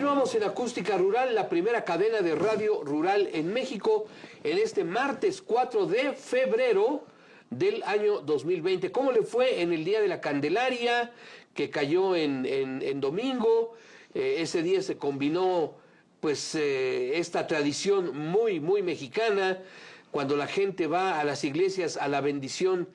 Continuamos en Acústica Rural, la primera cadena de radio rural en México, en este martes 4 de febrero del año 2020. ¿Cómo le fue en el Día de la Candelaria, que cayó en domingo? Ese día se combinó pues esta tradición muy mexicana, cuando la gente va a las iglesias a la bendición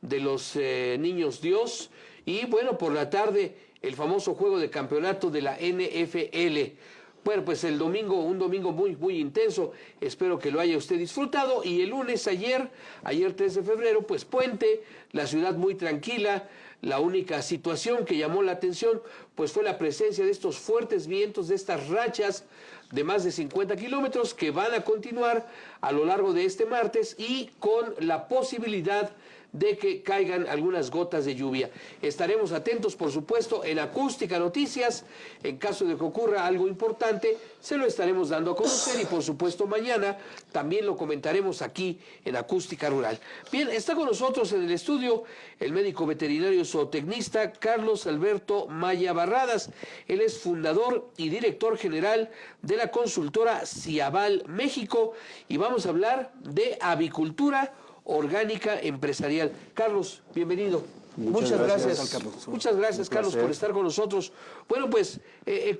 de los niños Dios, y bueno, por la tarde el famoso juego de campeonato de la NFL. Bueno, pues el domingo, un domingo muy intenso, espero que lo haya usted disfrutado. Y el lunes, ayer 3 de febrero, pues puente, la ciudad muy tranquila. La única situación que llamó la atención pues fue la presencia de estos fuertes vientos, de estas rachas de más de 50 kilómetros que van a continuar a lo largo de este martes, y con la posibilidad de que caigan algunas gotas de lluvia. Estaremos atentos, por supuesto, en Acústica Noticias. En caso de que ocurra algo importante, se lo estaremos dando a conocer, y por supuesto mañana también lo comentaremos aquí en Acústica Rural. Bien, está con nosotros en el estudio el médico veterinario zootecnista Carlos Alberto Maya Barradas. Él es fundador y director general de la consultora Ciaval México, y vamos a hablar de avicultura orgánica empresarial. Carlos, bienvenido. Muchas gracias. Carlos. Muchas gracias, Carlos, por estar con nosotros. Bueno, pues,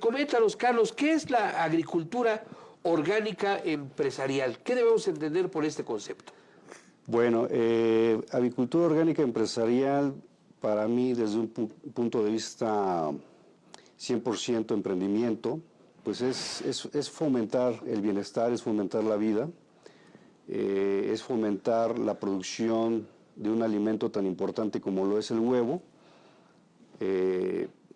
coméntanos, Carlos, ¿qué es la agricultura orgánica empresarial? ¿Qué debemos entender por este concepto? Bueno, avicultura orgánica empresarial, para mí, desde un punto de vista 100% emprendimiento, pues es fomentar el bienestar, es fomentar la vida, es fomentar la producción de un alimento tan importante como lo es el huevo.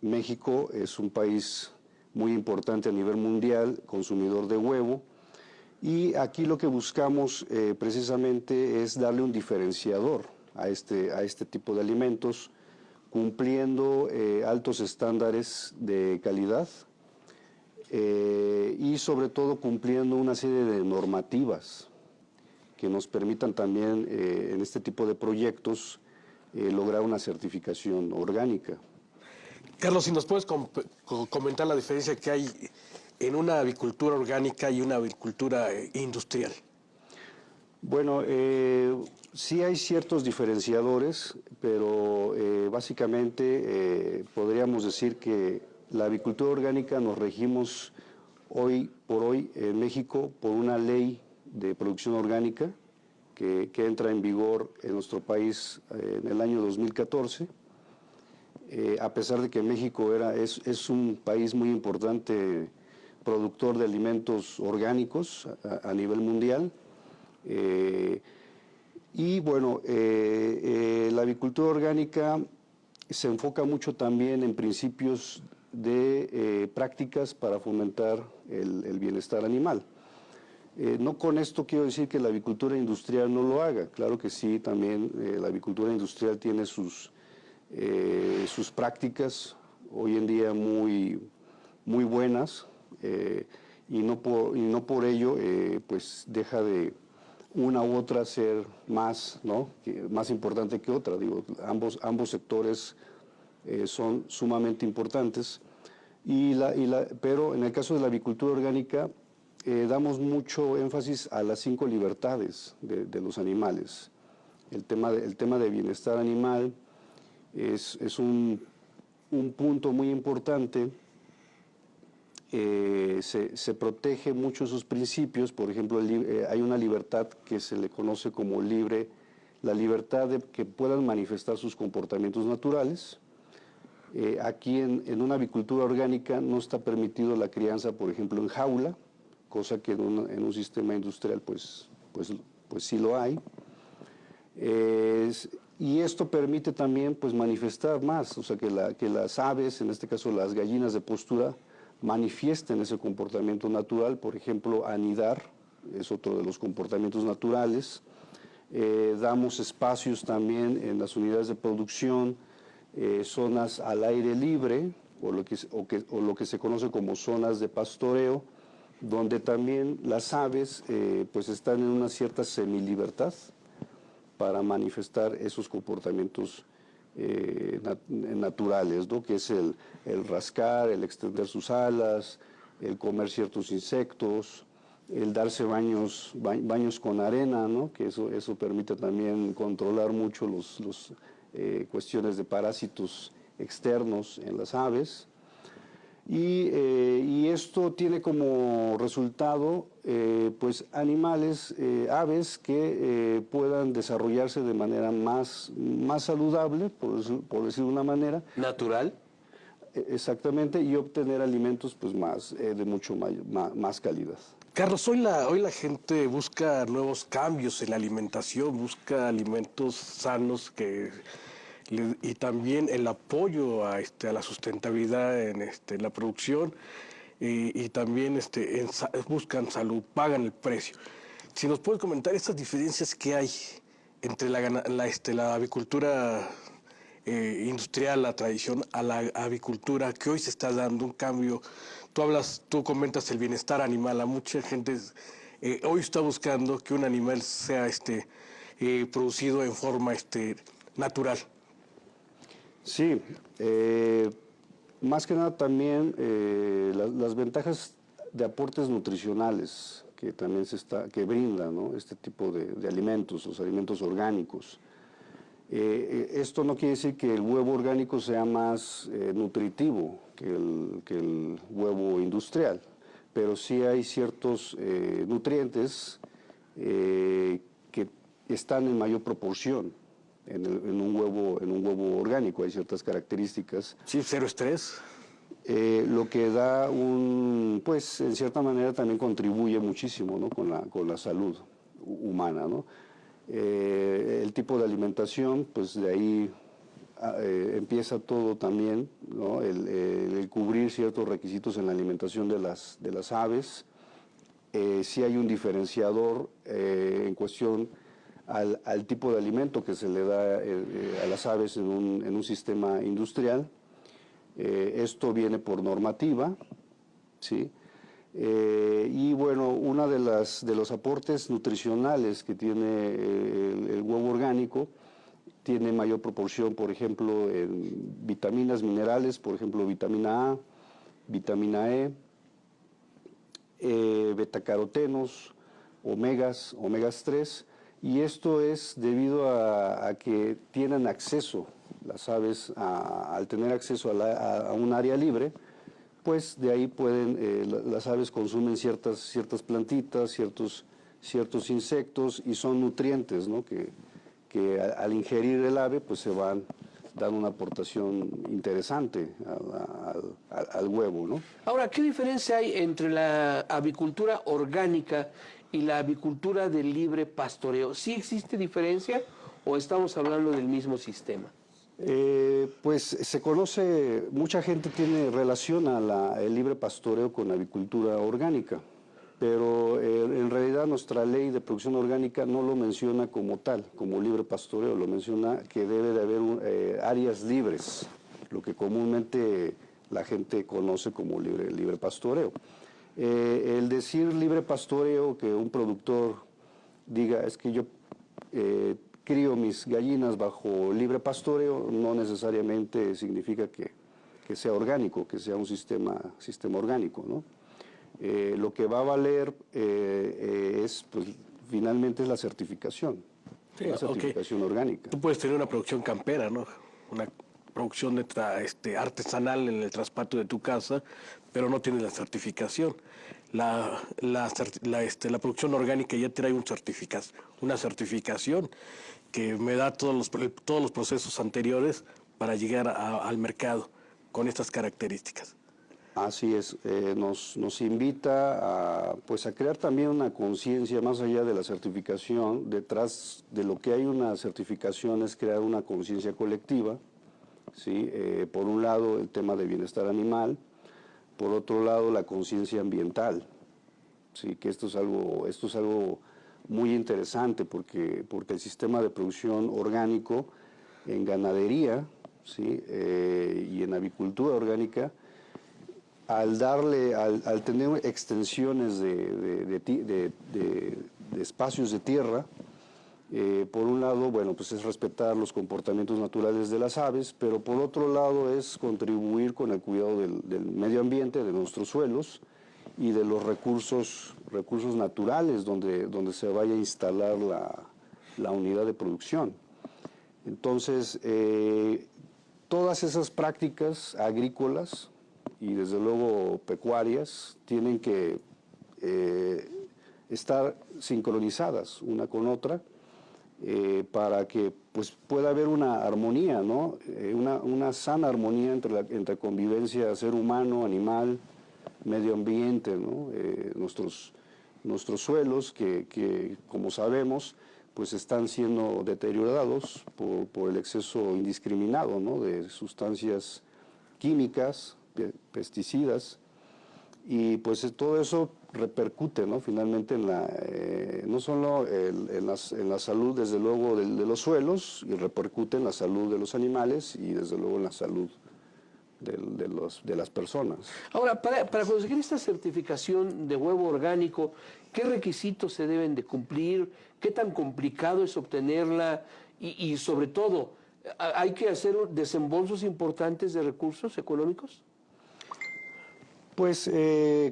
México es un país muy importante a nivel mundial, consumidor de huevo, y aquí lo que buscamos precisamente es darle un diferenciador a este tipo de alimentos, cumpliendo altos estándares de calidad y sobre todo cumpliendo una serie de normativas que nos permitan también en este tipo de proyectos lograr una certificación orgánica. Carlos, si nos puedes comentar la diferencia que hay en una avicultura orgánica y una avicultura industrial. Bueno, sí hay ciertos diferenciadores, pero básicamente podríamos decir que la avicultura orgánica nos regimos hoy por hoy en México por una ley de producción orgánica que entra en vigor en nuestro país en el año 2014. A pesar de que México es un país muy importante productor de alimentos orgánicos a nivel mundial, y bueno, la avicultura orgánica se enfoca mucho también en principios de prácticas para fomentar el bienestar animal. No con esto quiero decir que la avicultura industrial no lo haga, claro que sí, también la avicultura industrial tiene sus prácticas hoy en día muy buenas, y no por ello pues deja de una u otra ser más, ¿no?, más importante que otra. Digo, ambos sectores son sumamente importantes, pero en el caso de la avicultura orgánica damos mucho énfasis a las 5 libertades de los animales. El tema de bienestar animal es un punto muy importante. Se protege mucho sus principios. Por ejemplo, hay una libertad que se le conoce como la libertad de que puedan manifestar sus comportamientos naturales. Aquí en una avicultura orgánica no está permitido la crianza, por ejemplo, en jaula, cosa que en un sistema industrial pues sí lo hay. Y esto permite también pues manifestar más, o sea, que las aves, en este caso las gallinas de postura, manifiesten ese comportamiento natural. Por ejemplo, anidar es otro de los comportamientos naturales. Damos espacios también en las unidades de producción, zonas al aire libre, o lo que se conoce como zonas de pastoreo, donde también las aves pues están en una cierta semilibertad para manifestar esos comportamientos naturales, ¿no?, que es el rascar, el extender sus alas, el comer ciertos insectos, el darse baños con arena, ¿no? Que eso permite también controlar mucho los cuestiones de parásitos externos en las aves. Y esto tiene como resultado pues animales, aves que puedan desarrollarse de manera más saludable, por decir de una manera. ¿Natural? Exactamente, y obtener alimentos pues de mucho más calidad. Carlos, hoy la gente busca nuevos cambios en la alimentación, busca alimentos sanos y también el apoyo a la sustentabilidad en la producción y también buscan salud, pagan el precio. Si nos puedes comentar estas diferencias que hay entre la avicultura industrial, la tradición, a la avicultura, que hoy se está dando un cambio. Tú comentas el bienestar animal. A mucha gente hoy está buscando que un animal sea producido en forma natural. Sí, más que nada también las ventajas de aportes nutricionales que también que brinda, ¿no? Este tipo de alimentos, los alimentos orgánicos. Esto no quiere decir que el huevo orgánico sea más nutritivo que el huevo industrial, pero sí hay ciertos nutrientes que están en mayor proporción en un huevo orgánico. Hay ciertas características. Sí, cero estrés. Lo que da pues en cierta manera también contribuye muchísimo, ¿no? con la salud humana, ¿no? El tipo de alimentación, pues de ahí empieza todo también, ¿no? El cubrir ciertos requisitos en la alimentación de las aves. Sí hay un diferenciador en cuestión al tipo de alimento que se le da a las aves en un sistema industrial. Esto viene por normativa, ¿sí? Y bueno, uno de los aportes nutricionales que tiene el huevo orgánico tiene mayor proporción, por ejemplo, en vitaminas, minerales, por ejemplo, vitamina A, vitamina betacarotenos, omegas 3, y esto es debido a que tienen acceso, las aves, al tener acceso a un área libre, pues de ahí las aves consumen ciertas plantitas, ciertos insectos, y son nutrientes, ¿no? que al ingerir el ave pues se van dando una aportación interesante al huevo, ¿no? Ahora, ¿qué diferencia hay entre la avicultura orgánica y la avicultura de libre pastoreo? ¿Sí existe diferencia o estamos hablando del mismo sistema? Pues se conoce, mucha gente relaciona el libre pastoreo con la avicultura orgánica, pero en realidad nuestra ley de producción orgánica no lo menciona como tal, como libre pastoreo, lo menciona que debe de haber áreas libres, lo que comúnmente la gente conoce como libre pastoreo. El decir libre pastoreo, que un productor diga, es que yo crío mis gallinas bajo libre pastoreo, no necesariamente significa que sea orgánico, que sea un sistema orgánico, ¿no? Lo que va a valer pues, finalmente es la certificación, Sí, la certificación orgánica. Tú puedes tener una producción campera, ¿no? Una producción artesanal en el traspato de tu casa, pero no tienes la certificación. La producción orgánica ya trae una certificación que me da todos los procesos anteriores para llegar al mercado con estas características. Así es, nos invita pues a crear también una conciencia más allá de la certificación. Detrás de lo que hay una certificación es crear una conciencia colectiva, ¿sí? Por un lado el tema de bienestar animal, por otro lado la conciencia ambiental, ¿sí? Que esto es algo muy interesante porque el sistema de producción orgánico en ganadería, ¿sí? Y en avicultura orgánica, al tener extensiones de espacios de tierra, por un lado, bueno, pues es respetar los comportamientos naturales de las aves, pero por otro lado es contribuir con el cuidado del medio ambiente, de nuestros suelos, y de los recursos naturales donde se vaya a instalar la unidad de producción. Entonces, todas esas prácticas agrícolas y desde luego pecuarias tienen que estar sincronizadas una con otra para que pues, pueda haber una armonía, ¿no? Una sana armonía entre convivencia ser humano, animal, medio ambiente, ¿no? Nuestros suelos que como sabemos pues están siendo deteriorados por el exceso indiscriminado, ¿no? De sustancias químicas, pesticidas, y pues todo eso repercute, ¿no? Finalmente no solo en la salud desde luego de los suelos, y repercute en la salud de los animales y desde luego en la salud de las personas. Ahora, para conseguir esta certificación de huevo orgánico, ¿qué requisitos se deben de cumplir? ¿Qué tan complicado es obtenerla? Y sobre todo, ¿hay que hacer desembolsos importantes de recursos económicos? Pues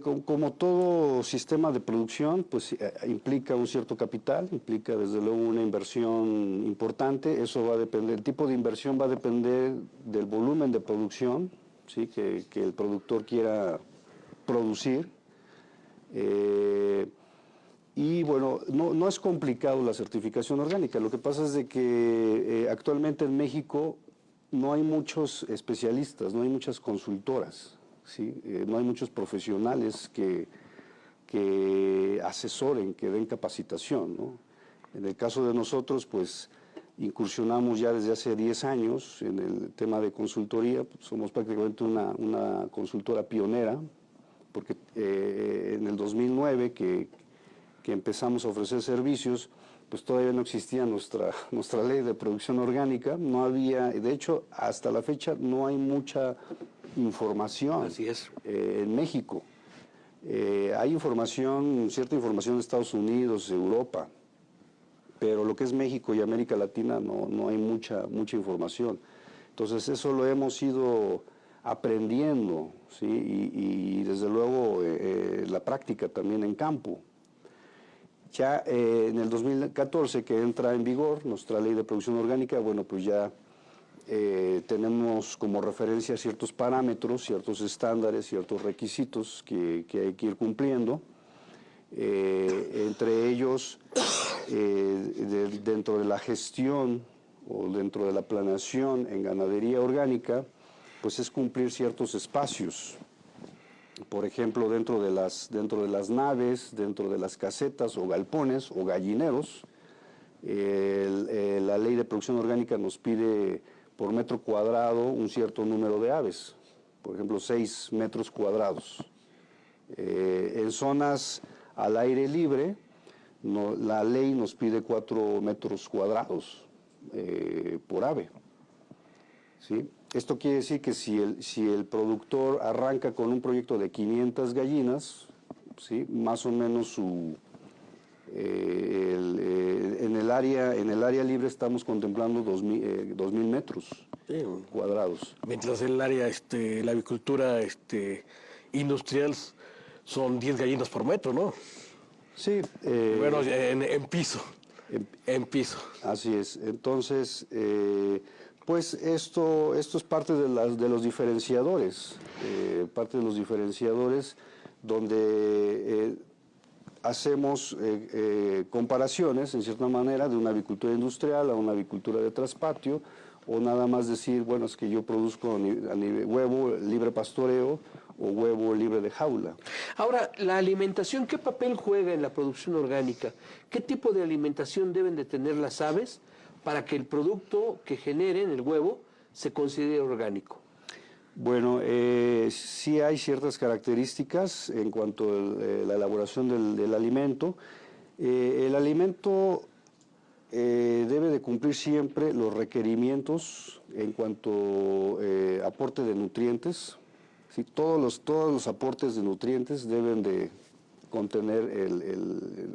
como todo sistema de producción, pues implica un cierto capital, implica desde luego una inversión importante. Eso va a depender, el tipo de inversión va a depender del volumen de producción, ¿sí? que el productor quiera producir. Y bueno, no es complicado la certificación orgánica. Lo que pasa es de que actualmente en México no hay muchos especialistas, no hay muchas consultoras. ¿Sí? No hay muchos profesionales que asesoren, que den capacitación, ¿no? En el caso de nosotros, pues incursionamos ya desde hace 10 años en el tema de consultoría, pues, somos prácticamente una consultora pionera, porque en el 2009 que empezamos a ofrecer servicios, pues todavía no existía nuestra ley de producción orgánica, no había, de hecho, hasta la fecha no hay mucha información. Así es. En México. Hay cierta información de Estados Unidos, Europa, pero lo que es México y América Latina no hay mucha información. Entonces eso lo hemos ido aprendiendo, ¿sí? Y desde luego la práctica también en campo. Ya en el 2014 que entra en vigor nuestra ley de producción orgánica, bueno, pues ya tenemos como referencia ciertos parámetros, ciertos estándares, ciertos requisitos que hay que ir cumpliendo. Entre ellos, dentro de la gestión o dentro de la planeación en ganadería orgánica, pues es cumplir ciertos espacios. Por ejemplo, dentro de las naves, dentro de las casetas o galpones o gallineros, la ley de producción orgánica nos pide por metro cuadrado un cierto número de aves, por ejemplo 6 metros cuadrados. En zonas al aire libre, la ley nos pide 4 metros cuadrados por ave. ¿Sí? Esto quiere decir que si el productor arranca con un proyecto de 500 gallinas, ¿sí? Más o menos en el área libre estamos contemplando 2.000 metros cuadrados. Mientras en el área, la avicultura industrial son 10 gallinas por metro, ¿no? Sí. Bueno, en piso. En piso. Así es. Entonces, pues esto es parte de los diferenciadores, donde hacemos comparaciones, en cierta manera, de una avicultura industrial a una avicultura de traspatio, o nada más decir, bueno, es que yo produzco a nivel huevo libre pastoreo o huevo libre de jaula. Ahora, la alimentación, ¿qué papel juega en la producción orgánica? ¿Qué tipo de alimentación deben de tener las aves para que el producto que generen, el huevo, se considere orgánico? Bueno, sí hay ciertas características en cuanto a la elaboración del alimento. El alimento debe de cumplir siempre los requerimientos en cuanto aporte de nutrientes. ¿Sí? Todos los aportes de nutrientes deben de contener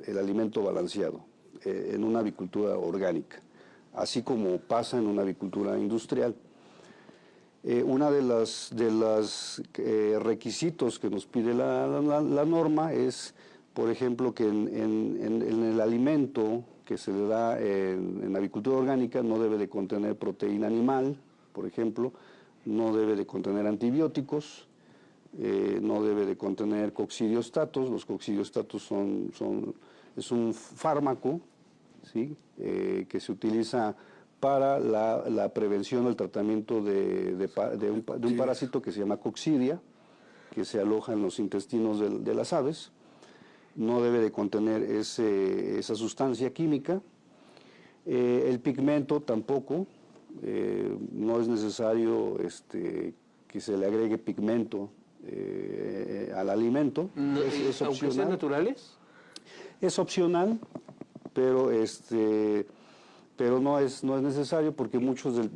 el alimento balanceado en una avicultura orgánica, así como pasa en una avicultura industrial. Una de las requisitos que nos pide la norma es, por ejemplo, que en el alimento que se le da en avicultura orgánica no debe de contener proteína animal, por ejemplo, no debe de contener antibióticos, no debe de contener coccidiostatos. Los coccidiostatos es un fármaco, ¿sí? Que se utiliza para la prevención o el tratamiento de un parásito que se llama coccidia, que se aloja en los intestinos de las aves. No debe de contener esa sustancia química. El pigmento tampoco, no es necesario que se le agregue pigmento al alimento. Es aunque sean naturales. Es opcional, pero no es necesario, porque mucho del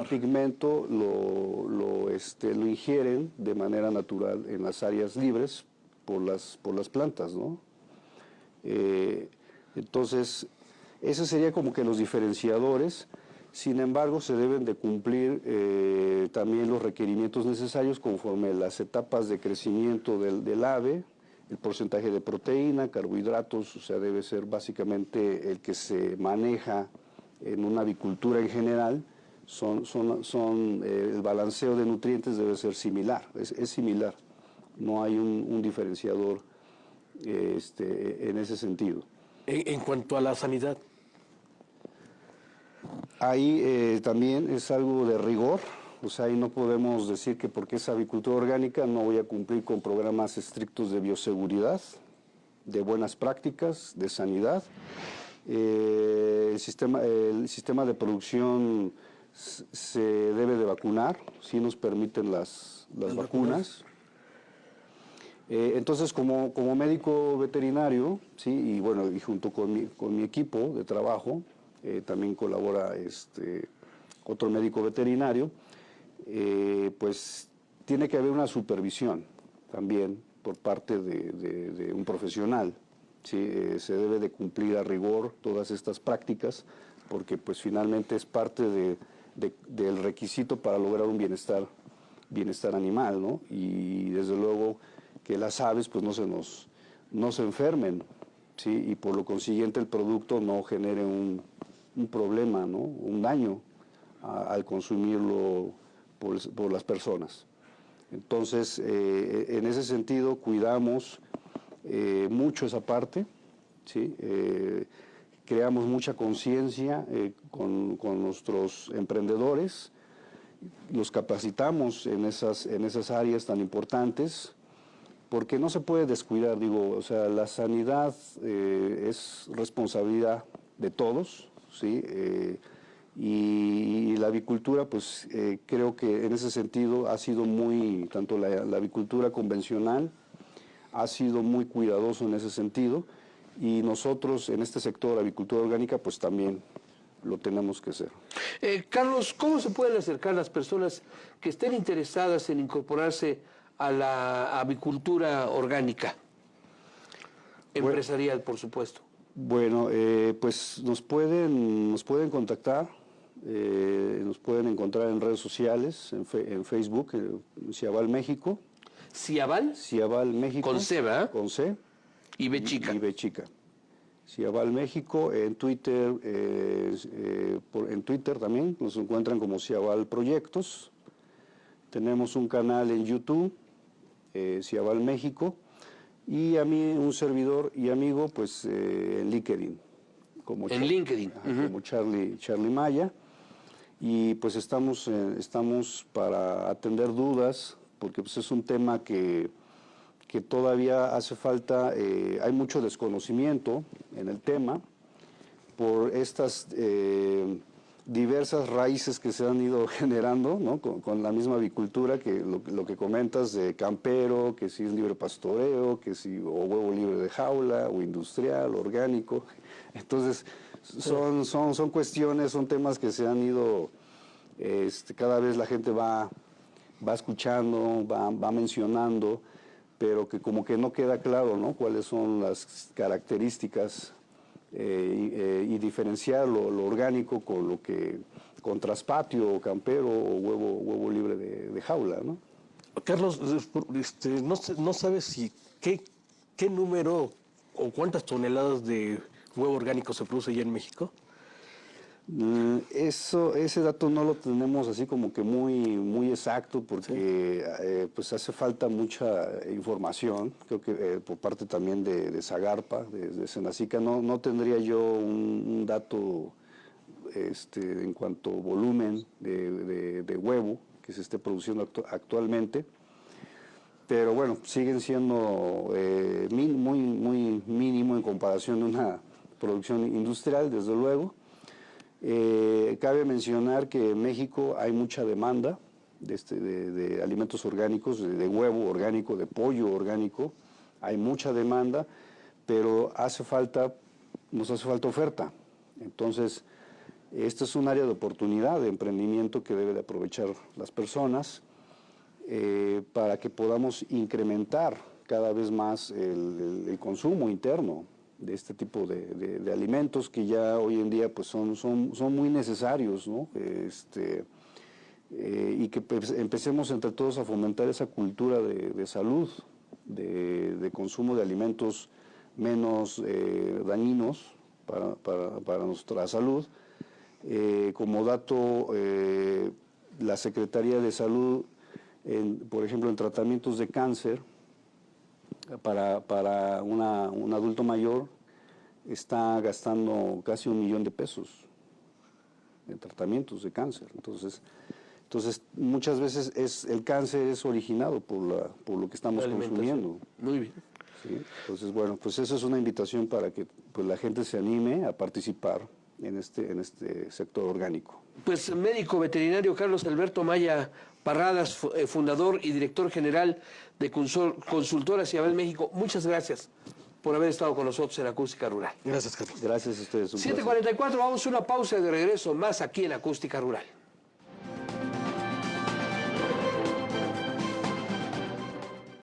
pigmento lo ingieren de manera natural en las áreas libres por las plantas, ¿no? Entonces, ese sería como que los diferenciadores. Sin embargo, se deben de cumplir también los requerimientos necesarios conforme las etapas de crecimiento del ave, el porcentaje de proteína, carbohidratos, o sea, debe ser básicamente el que se maneja en una avicultura en general. El balanceo de nutrientes debe ser similar, es similar. No hay un diferenciador en ese sentido. En cuanto a la sanidad. Ahí también es algo de rigor, o sea, ahí no podemos decir que porque es avicultura orgánica no voy a cumplir con programas estrictos de bioseguridad, de buenas prácticas, de sanidad. El sistema de producción se debe de vacunar, si nos permiten las vacunas. Entonces, como médico veterinario, ¿sí? Y bueno, y junto con mi equipo de trabajo, también colabora otro médico veterinario, pues tiene que haber una supervisión también por parte de un profesional, ¿sí? Se debe de cumplir a rigor todas estas prácticas, porque pues finalmente es parte del requisito para lograr un bienestar animal, ¿no? Y desde luego que las aves pues no se enfermen, ¿sí? Y por lo consiguiente el producto no genere un problema, ¿no? Un daño al consumirlo por las personas. Entonces, en ese sentido, cuidamos mucho esa parte, ¿sí? Creamos mucha conciencia con nuestros emprendedores, los capacitamos en esas áreas tan importantes, porque no se puede descuidar, digo, o sea, la sanidad es responsabilidad de todos, ¿sí? Y la avicultura, pues creo que en ese sentido ha sido tanto la avicultura convencional ha sido muy cuidadoso en ese sentido, y nosotros en este sector, avicultura orgánica, pues también lo tenemos que hacer. Carlos, ¿cómo se pueden acercar las personas que estén interesadas en incorporarse a la avicultura orgánica? Empresarial, por supuesto. Bueno, pues nos pueden contactar, nos pueden encontrar en redes sociales, en Facebook, Ciabal México. ¿Ciabal? Ciabal México. Con C, ¿verdad? Con C. Y B chica. Y B chica. Ciabal México. En Twitter, en Twitter también nos encuentran como Ciabal Proyectos. Tenemos un canal en YouTube, Ciabal México. Y a mí, un servidor y amigo, pues en LinkedIn. En LinkedIn. Como Charlie Maya. Y pues estamos para atender dudas, porque pues es un tema que todavía hace falta, hay mucho desconocimiento en el tema por estas diversas raíces que se han ido generando, ¿no? con la misma avicultura, que lo que comentas de campero, que si es libre pastoreo, que si o huevo libre de jaula, o industrial, orgánico. Entonces son cuestiones, son temas que se han ido, cada vez la gente va escuchando, va mencionando, pero que como que no queda claro, ¿no? Cuáles son las características y diferenciar lo orgánico con lo que con traspatio, campero o huevo libre de jaula, ¿no? Carlos, no sabes si qué número o cuántas toneladas de huevo orgánico se produce ya en México. Ese dato no lo tenemos así como que muy exacto porque pues hace falta mucha información, creo que por parte también de Zagarpa, de Senacica, no tendría yo un dato en cuanto a volumen de huevo que se esté produciendo actualmente, pero bueno, siguen siendo muy mínimo en comparación de una producción industrial, desde luego. Cabe mencionar que en México hay mucha demanda de alimentos orgánicos, de huevo orgánico, de pollo orgánico, hay mucha demanda, pero nos hace falta oferta. Entonces, este es un área de oportunidad, de emprendimiento que debe de aprovechar las personas para que podamos incrementar cada vez más el consumo interno de este tipo de alimentos que ya hoy en día pues son muy necesarios, ¿no? Y que empecemos entre todos a fomentar esa cultura de salud, de consumo de alimentos menos dañinos para nuestra salud. Como dato, la Secretaría de Salud, por ejemplo, en tratamientos de cáncer, para un adulto mayor, está gastando casi $1 millón en tratamientos de cáncer. Entonces muchas veces el cáncer es originado por lo que estamos consumiendo. Muy bien. ¿Sí? Entonces, bueno, pues eso es una invitación para que pues, la gente se anime a participar en este sector orgánico. Pues médico veterinario Carlos Alberto Maya Parradas, fundador y director general de Consultora Ciabel México, muchas gracias por haber estado con nosotros en Acústica Rural. Gracias, Carlos. Gracias a ustedes. 7:44, vamos a una pausa y de regreso más aquí en Acústica Rural.